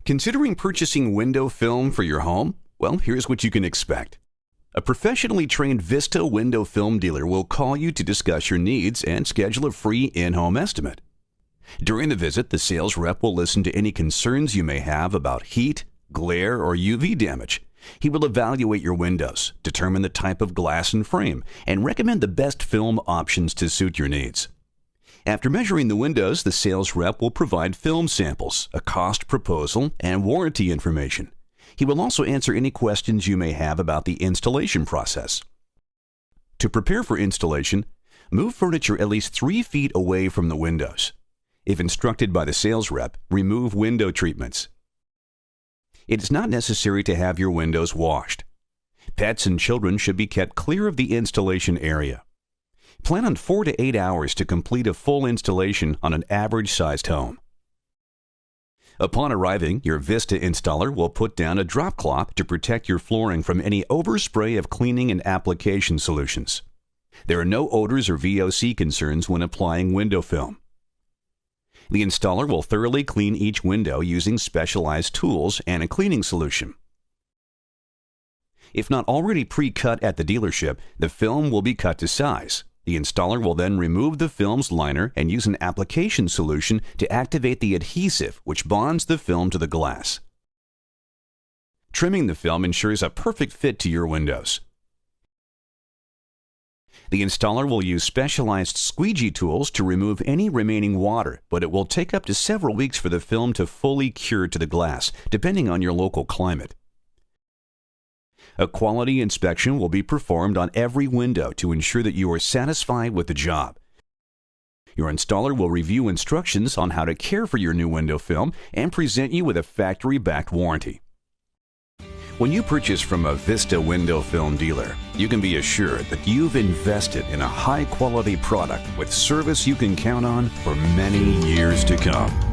Considering purchasing window film for your home? Well, here's what you can expect. A professionally trained Vista window film dealer will call you to discuss your needs and schedule a free in-home estimate. During the visit, the sales rep will listen to any concerns you may have about heat, glare, or UV damage. He will evaluate your windows, determine the type of glass and frame, and recommend the best film options to suit your needs. After measuring the windows, the sales rep will provide film samples, a cost proposal, and warranty information. He will also answer any questions you may have about the installation process. To prepare for installation, move furniture at least 3 feet away from the windows. If instructed by the sales rep, remove window treatments. It is not necessary to have your windows washed. Pets and children should be kept clear of the installation area. Plan on 4 to 8 hours to complete a full installation on an average-sized home. Upon arriving, your Vista installer will put down a drop cloth to protect your flooring from any overspray of cleaning and application solutions. There are no odors or VOC concerns when applying window film. The installer will thoroughly clean each window using specialized tools and a cleaning solution. If not already pre-cut at the dealership, the film will be cut to size. The installer will then remove the film's liner and use an application solution to activate the adhesive which bonds the film to the glass. Trimming the film ensures a perfect fit to your windows. The installer will use specialized squeegee tools to remove any remaining water, but it will take up to several weeks for the film to fully cure to the glass, depending on your local climate. A quality inspection will be performed on every window to ensure that you are satisfied with the job. Your installer will review instructions on how to care for your new window film and present you with a factory-backed warranty. When you purchase from a Vista window film dealer, you can be assured that you've invested in a high-quality product with service you can count on for many years to come.